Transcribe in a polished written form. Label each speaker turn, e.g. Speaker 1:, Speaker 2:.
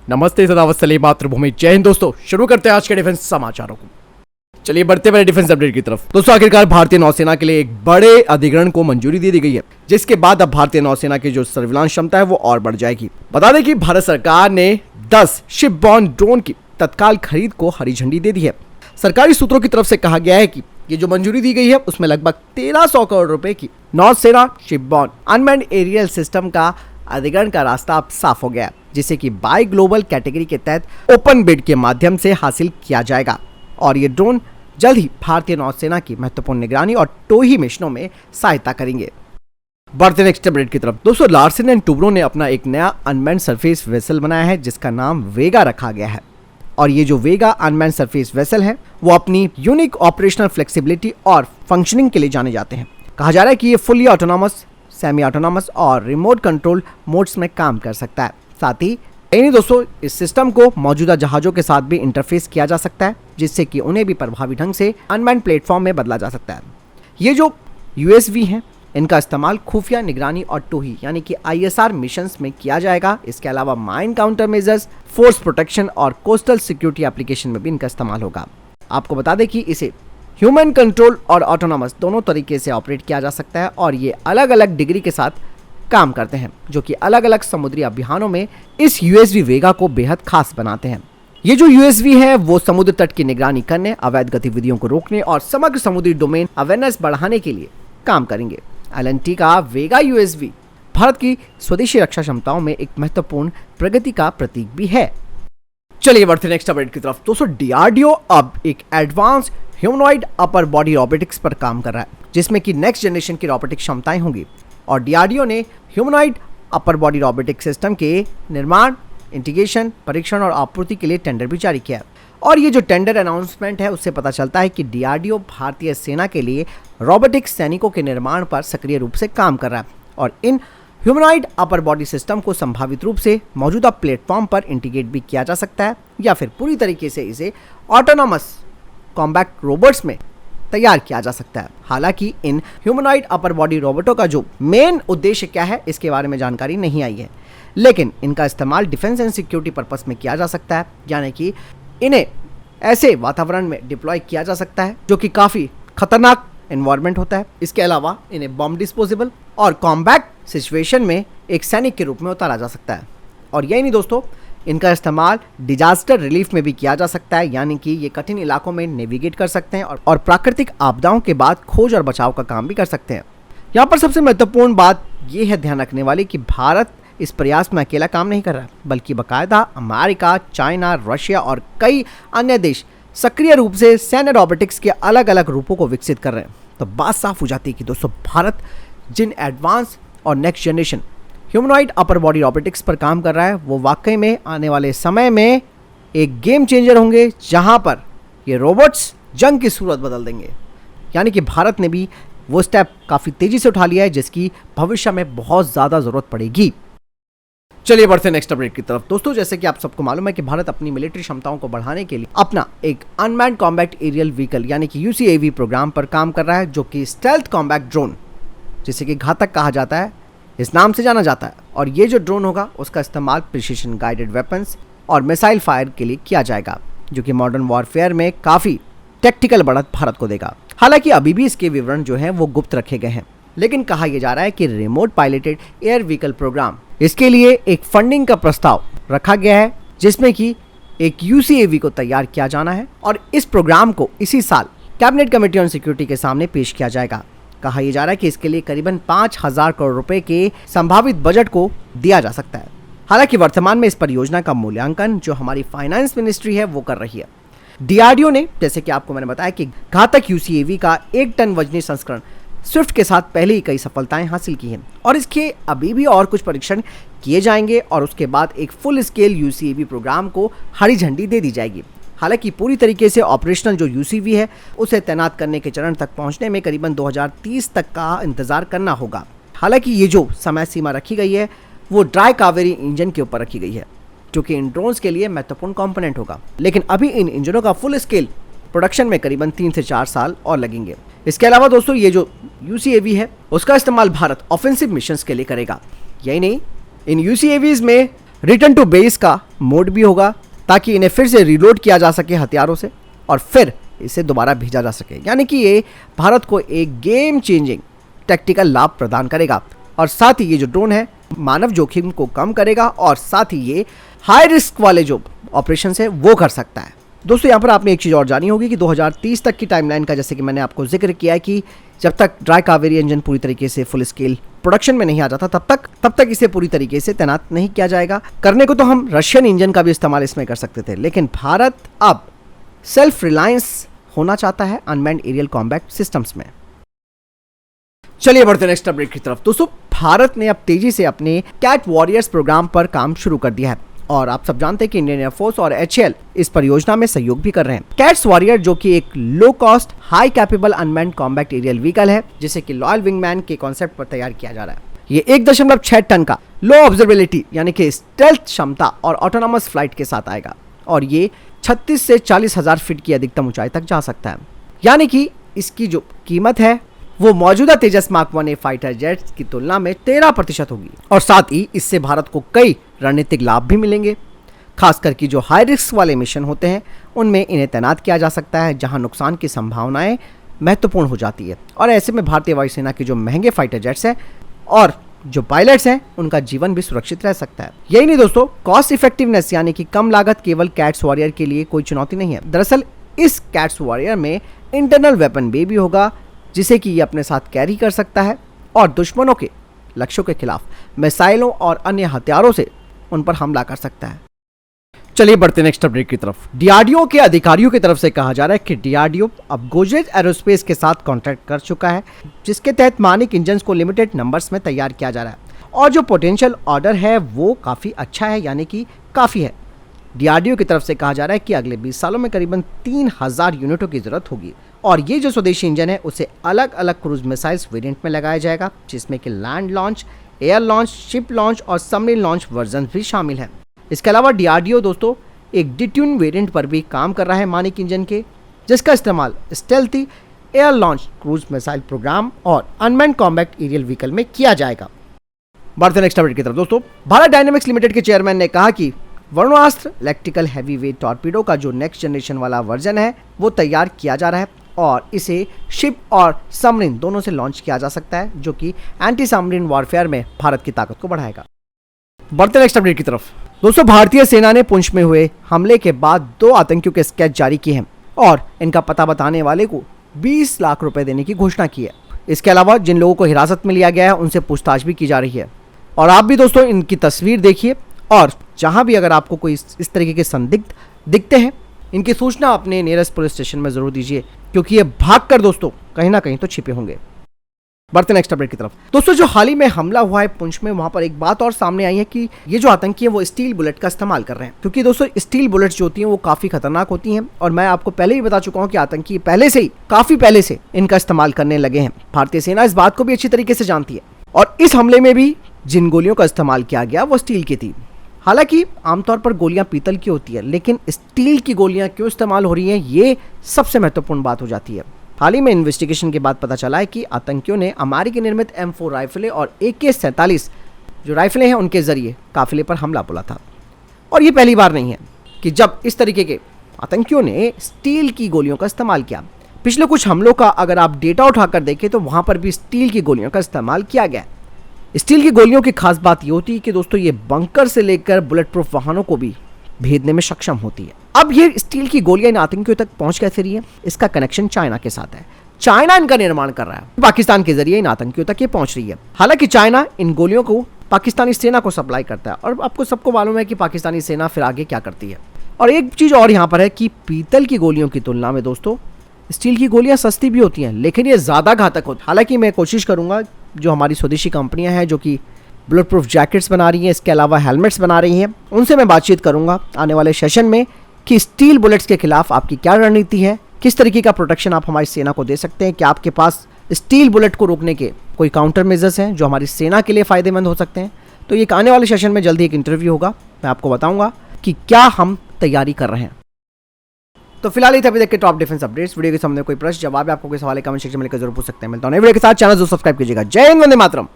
Speaker 1: नमस्ते, सदावत्सली मातृभूमि, जय हिंद। दोस्तों शुरू करते हैं आज के डिफेंस समाचारों को। चलिए बढ़ते बड़े डिफेंस अपडेट की तरफ। दोस्तों आखिरकार भारतीय नौसेना के लिए एक बड़े अधिग्रहण को मंजूरी दे दी गई है, जिसके बाद अब भारतीय नौसेना की जो सर्विलांस क्षमता है वो और बढ़ जाएगी। बता दें कि भारत सरकार ने 10 शिप बॉर्न ड्रोन की तत्काल खरीद को हरी झंडी दे दी है। सरकारी सूत्रों की तरफ से कहा गया है कि ये जो मंजूरी दी गई है उसमें लगभग 1300 करोड़ रुपए की नौसेना ship borne unmanned aerial system का अधिग्रहण का रास्ता अब साफ हो गया, जिसे कि बाय ग्लोबल कैटेगरी के तहत ओपन बिड के माध्यम से हासिल किया जाएगा। और ये ड्रोन जल्द ही भारतीय नौसेना की महत्वपूर्ण निगरानी और टोही मिशनों में सहायता करेंगे। बढ़ते नेक्स्ट अपडेट की तरफ। दोस्तों लार्सन एंड टुब्रो ने अपना एक नया अनमैन्ड सरफेस वेसल बनाया है, जिसका नाम वेगा रखा गया है। और ये जो वेगा अनमैन्ड सरफेस वेसल है वो अपनी यूनिक ऑपरेशनल फ्लेक्सिबिलिटी और फंक्शनिंग के लिए जाने जाते हैं। कहा जा रहा है कि ये फुली ऑटोनॉमस, सेमी ऑटोनॉमस और रिमोट कंट्रोल मोड्स में काम कर सकता है। साथ ही नहीं दोस्तों, इस सिस्टम को मौजूदा जहाजों के साथ भी इंटरफेस किया जा सकता है, जिससे कि उन्हें भी प्रभावी ढंग से अनमैन्ड प्लेटफॉर्म में बदला जा सकता है। ये जो यूएसवी हैं इनका इस्तेमाल खुफिया निगरानी और टोही यानी कि ISR मिशंस में किया जाएगा। इसके अलावा mine counter measures, force protection और कोस्टल सिक्योरिटी एप्लीकेशन में भी इनका इस्तेमाल होगा। आपको बता दें कि इसे ह्यूमन कंट्रोल और ऑटोनॉमस दोनों तरीके से ऑपरेट किया जा सकता है और ये अलग अलग डिग्री के साथ काम करते हैं, जो कि अलग अलग समुद्री अभियानों में इस USV वेगा को बेहद खास बनाते हैं। ये जो USV है वो समुद्र तट की निगरानी करने, अवैध गतिविधियों को रोकने और समग्र समुद्री डोमेन अवेयरनेस बढ़ाने के लिए काम करेंगे। LNT का वेगा USV भारत की स्वदेशी रक्षा क्षमताओं में एक महत्वपूर्ण प्रगति का प्रतीक भी है। चलिए बढ़ते नेक्स्ट अपडेट की तरफ। दोस्तों DRDO अब एक advance humanoid upper body robotics पर काम कर रहा है, जिसमें कि नेक्स्ट जनरेशन की रोबोटिक क्षमताएं होंगी। और DRDO ने humanoid upper body robotic system के निर्माण, इंटीग्रेशन, परीक्षण और आपूर्ति के लिए टेंडर भी जारी किया है। और ये जो टेंडर अनाउंसमेंट है उससे पता चलता है कि DRDO भारतीय सेना के लिए रोबोटिक सैनिकों के निर्माण पर सक्रिय रूप से काम कर रहा है और इन ह्यूमनॉइड अपर बॉडी सिस्टम को संभावित रूप से मौजूदा प्लेटफॉर्म पर इंटीग्रेट भी किया जा सकता है या फिर पूरी तरीके से इसे ऑटोनॉमस कॉम्बैट रोबोट्स में तैयार किया जा सकता है। हालांकि इन ह्यूमनॉइड अपर बॉडी रोबोटों का जो मेन उद्देश्य क्या है इसके बारे में जानकारी नहीं आई है, लेकिन इनका इस्तेमाल डिफेंस एंड सिक्योरिटी पर्पस में किया जा सकता है, यानी कि इन्हें ऐसे वातावरण में डिप्लॉय किया जा सकता है जो कि काफ़ी खतरनाक एनवायरनमेंट होता है। इसके अलावा इन्हें बॉम्ब डिस्पोजेबल और कॉम्बैट सिचुएशन में एक सैनिक के रूप में उतारा जा सकता है। और यही नहीं दोस्तों, इनका इस्तेमाल डिजास्टर रिलीफ में भी किया जा सकता है, यानी कि ये कठिन इलाकों में नेविगेट कर सकते हैं और प्राकृतिक आपदाओं के बाद खोज और बचाव का काम भी कर सकते हैं। यहाँ पर सबसे महत्वपूर्ण बात ये है ध्यान रखने वाली कि भारत इस प्रयास में अकेला काम नहीं कर रहा, बल्कि बाकायदा अमेरिका, चाइना, रशिया और कई अन्य देश सक्रिय रूप से सैन्य रोबोटिक्स के अलग अलग रूपों को विकसित कर रहे हैं। तो बात साफ हो जाती है कि दोस्तों भारत जिन एडवांस और next generation humanoid upper body robotics पर काम कर रहा है वो वाकई में आने वाले समय में एक गेम चेंजर होंगे, जहां पर ये रोबोट्स जंग की सूरत बदल देंगे। यानी कि भारत ने भी वो स्टेप काफ़ी तेज़ी से उठा लिया है जिसकी भविष्य में बहुत ज़्यादा ज़रूरत पड़ेगी। चलिए बढ़ते हैं नेक्स्ट अपडेट की तरफ। दोस्तों जैसे कि आप सबको मालूम है कि भारत अपनी मिलिट्री क्षमताओं को बढ़ाने के लिए अपना एक अनमैन्ड कॉम्बैट एरियल व्हीकल यानी कि UCAV प्रोग्राम पर काम कर रहा है, जो कि स्टेल्थ कॉम्बैट ड्रोन, जिसे कि घातक कहा जाता है, इस नाम से जाना जाता है। और ये जो ड्रोन होगा उसका इस्तेमाल प्रिसिशन गाइडेड वेपन्स और मिसाइल फायर के लिए किया जाएगा, जो कि मॉडर्न वॉरफेयर में काफ़ी टेक्टिकल बढ़त भारत को देगा। हालांकि अभी भी इसके विवरण जो हैं वो गुप्त रखे गए हैं, लेकिन कहा यह जा रहा है कि remote piloted air vehicle programme, इसके लिए एक फंडिंग का प्रस्ताव रखा गया है, जिसमें कि एक UCAV को तैयार किया जाना है और इस प्रोग्राम को इसी साल कैबिनेट कमेटी ऑन सिक्योरिटी के सामने पेश किया जाएगा। कहा यह जा रहा है कि इसके लिए करीबन 5000 करोड़ रुपए के संभावित बजट को दिया जा सकता है। हालांकि वर्तमान में इस परियोजना का मूल्यांकन जो हमारी फाइनेंस मिनिस्ट्री है वो कर रही है। DRDO ने, जैसे कि आपको मैंने बताया, कि घातक UCAV का 1 टन वजनी संस्करण स्विफ्ट के साथ पहले ही कई सफलताएं हासिल की हैं और इसके अभी भी और कुछ परीक्षण किए जाएंगे और उसके बाद एक फुल स्केल UCAV प्रोग्राम को हरी झंडी दे दी जाएगी। हालांकि पूरी तरीके से ऑपरेशनल जो UCV है उसे तैनात करने के चरण तक पहुंचने में करीबन 2030 तक का इंतजार करना होगा। हालांकि ये जो समय सीमा रखी गई है वो ड्राई कावेरी इंजन के ऊपर रखी गई है, जो कि इन ड्रोन्स के लिए महत्वपूर्ण कंपोनेंट होगा। लेकिन अभी इन इंजनों का फुल स्केल प्रोडक्शन में करीबन 3 से 4 साल और लगेंगे। इसके अलावा दोस्तों ये जो UCAV है उसका इस्तेमाल भारत ऑफेंसिव मिशंस के लिए करेगा। यही नहीं, इन UCAVs में रिटर्न टू बेस का मोड भी होगा ताकि इन्हें फिर से रिलोड किया जा सके हथियारों से और फिर इसे दोबारा भेजा जा सके। यानी कि ये भारत को एक गेम चेंजिंग टैक्टिकल लाभ प्रदान करेगा और साथ ही ये जो ड्रोन है मानव जोखिम को कम करेगा और साथ ही ये हाई रिस्क वाले जो ऑपरेशन है वो कर सकता है। दोस्तों यहाँ पर आपने एक चीज़ और जानी होगी कि 2030 तक की टाइमलाइन का, जैसे कि मैंने आपको जिक्र किया है कि जब तक ड्राई कावेरी इंजन पूरी तरीके से फुल स्केल प्रोडक्शन में नहीं आ जाता तब तक इसे पूरी तरीके से तैनात नहीं किया जाएगा। करने को तो हम रशियन इंजन का भी इस्तेमाल इसमें कर सकते थे, लेकिन भारत अब सेल्फ रिलायंस होना चाहता है अनमैन्ड एरियल कॉम्बैट सिस्टम्स में। चलिए बढ़ते नेक्स्ट अपडेट की तरफ। दोस्तों भारत ने अब तेजी से अपने कैट वॉरियर्स प्रोग्राम पर काम शुरू कर दिया है और आप सब जानते हैं कि इंडियन एयरफोर्स और HAL इस परियोजना में सहयोग भी कर रहे हैं। कैट्स वॉरियर जो कि एक low cost high capable unmanned combat aerial vehicle है जिसे कि लॉयल विंगमैन के कॉन्सेप्ट पर तैयार किया जा रहा है। ये 1.6 टन का लो ऑब्जर्वेबिलिटी यानी कि स्टेल्थ क्षमता और ऑटोनॉमस फ्लाइट के साथ आएगा और ये 36 से 40 हजार फीट की अधिकतम ऊंचाई तक जा सकता है। यानी कि इसकी जो कीमत है वो मौजूदा तेजस मार्क 1A फाइटर जेट्स की तुलना में 13% होगी और साथ ही इससे भारत को कई रणनीतिक लाभ भी मिलेंगे। खासकर कि जो हाई रिस्क वाले मिशन होते हैं उनमें इन्हें तैनात किया जा सकता है जहां नुकसान की संभावनाएं महत्वपूर्ण हो जाती है और ऐसे में भारतीय वायुसेना के जो महंगे फाइटर जेट्स हैं और जो पायलट्स हैं उनका जीवन भी सुरक्षित रह सकता है। यही नहीं दोस्तों, कॉस्ट इफेक्टिवनेस यानी कि कम लागत केवल कैट्स वॉरियर के लिए कोई चुनौती नहीं है। दरअसल इस कैट्स वॉरियर में इंटरनल वेपन बे भी होगा जिसे कि ये अपने साथ कैरी कर सकता है और दुश्मनों के लक्ष्यों के खिलाफ मिसाइलों और अन्य हथियारों से उन पर हमला कर सकता है। चलिए बढ़ते नेक्स्ट अपडेट की तरफ। डीआरडीओ के अधिकारियों की तरफ से कहा जा रहा है कि डीआरडीओ अब गोदरेज एरोस्पेस के साथ कॉन्ट्रैक्ट कर चुका है जिसके तहत मानिक इंजन्स को लिमिटेड नंबर्स में तैयार किया जा रहा है और जो पोटेंशियल ऑर्डर है वो काफ़ी अच्छा है, यानी कि काफ़ी है। डीआरडीओ की तरफ से कहा जा रहा है कि अगले 20 सालों में करीबन 3000 यूनिटों की जरूरत होगी और ये जो स्वदेशी इंजन है उसे अलग अलग क्रूज मिसाइल्स वेरिएंट में लगाया जाएगा जिसमें कि land launch, air launch, ship launch और सबमरीन लॉन्च वर्जन भी शामिल हैं। इसके अलावा डीआरडीओ दोस्तों एक डिट्यून वेरिएंट पर भी काम कर रहा है मानिक इंजन के, जिसका इस्तेमाल stealthy air launch cruise missile program और अनमैन्ड कॉम्बैट एरियल व्हीकल में किया जाएगा। बढ़ते नेक्स्ट अपडेट की तरफ। दोस्तों भारत डायनेमिक्स लिमिटेड के चेयरमैन ने कहा कि Varunastra electrical heavy weight torpedo का जो नेक्स्ट जनरेशन वाला वर्जन है वो तैयार किया जा रहा है और इसे शिप और सबमरीन दोनों से लॉन्च किया जा सकता है जो कि एंटी सबमरीन वॉरफेयर में भारत की ताकत को बढ़ाएगा। बढ़ते नेक्स्ट अपडेट की तरफ। दोस्तों भारतीय सेना ने पुंछ में हुए हमले के बाद 2 आतंकियों के स्केच जारी किए हैं और इनका पता बताने वाले को 20 लाख रुपए देने की घोषणा की है। इसके अलावा जिन लोगों को हिरासत में लिया गया है उनसे पूछताछ भी की जा रही है और आप भी दोस्तों इनकी तस्वीर देखिए और जहां भी अगर आपको कोई इस तरीके के संदिग्ध दिखते हैं इनकी सूचना अपने नियरेस्ट पुलिस स्टेशन में जरूर दीजिए क्योंकि ये भागकर दोस्तों कहीं ना कहीं तो छिपे होंगे। बढ़ते नेक्स्ट अपडेट की तरफ। दोस्तों जो हाल ही में हमला हुआ है पुंछ में, वहां पर एक बात और सामने आई है कि ये जो आतंकी है वो स्टील बुलेट का इस्तेमाल कर रहे हैं क्योंकि दोस्तों स्टील बुलेट्स जो होती हैं वो काफी खतरनाक होती हैं और मैं आपको पहले ही बता चुका हूं कि आतंकी काफी पहले से इनका इस्तेमाल करने लगे हैं। भारतीय सेना इस बात को भी अच्छी तरीके से जानती है और इस हमले में भी जिन गोलियों का इस्तेमाल किया गया वो स्टील की थी। हालांकि आमतौर पर गोलियां पीतल की होती है लेकिन स्टील की गोलियां क्यों इस्तेमाल हो रही हैं ये सबसे महत्वपूर्ण बात हो जाती है। हाल ही में इन्वेस्टिगेशन के बाद पता चला है कि आतंकियों ने अमेरिकी निर्मित M4 राइफलें और AK-47 जो राइफलें हैं उनके जरिए काफिले पर हमला बोला था और ये पहली बार नहीं है कि जब इस तरीके के आतंकियों ने स्टील की गोलियों का इस्तेमाल किया। पिछले कुछ हमलों का अगर आप डेटा उठाकर देखें तो वहां पर भी स्टील की गोलियों का इस्तेमाल किया गया। स्टील की गोलियों की खास बात ये होती है कि दोस्तों ये बंकर से लेकर बुलेट प्रूफ वाहनों को भी भेदने में सक्षम होती है। अब ये स्टील की गोलियां इन आतंकियों तक पहुंच कैसे रही है? इसका कनेक्शन चाइना के साथ है। चाइना इनका निर्माण कर रहा है, पाकिस्तान के जरिए इन आतंकियों तक ये पहुंच रही है। हालांकि चाइना इन गोलियों को पाकिस्तानी सेना को सप्लाई करता है और आपको सबको मालूम है कि पाकिस्तानी सेना फिर आगे क्या करती है। और एक चीज और यहाँ पर है कि पीतल की गोलियों की तुलना में दोस्तों स्टील की गोलियां सस्ती भी होती हैं लेकिन ये ज्यादा घातक होती है। हालांकि मैं कोशिश करूंगा जो हमारी स्वदेशी कंपनियां हैं जो कि बुलेट प्रूफ जैकेट्स बना रही हैं, इसके अलावा हेलमेट्स बना रही हैं, उनसे मैं बातचीत करूंगा आने वाले सेशन में कि स्टील बुलेट्स के खिलाफ आपकी क्या रणनीति है, किस तरीके का प्रोटेक्शन आप हमारी सेना को दे सकते हैं, क्या आपके पास स्टील बुलेट को रोकने के कोई काउंटर मेजर्स हैं जो हमारी सेना के लिए फायदेमंद हो सकते हैं। तो ये आने वाले सेशन में जल्दी एक इंटरव्यू होगा, मैं आपको बताऊंगा कि क्या हम तैयारी कर रहे हैं। तो फिलहाल ये थे अभी तक के टॉप डिफेंस अपडेट्स। वीडियो के सामने कोई प्रश्न जवाब है आपको कोई सवाल कमेंट सेक्शन में लिखकर जरूर पूछ सकते हैं। मिलता हूं नए वीडियो के साथ, चैनल जरूर सब्सक्राइब कीजिएगा। जय हिंद, वंदे मातरम।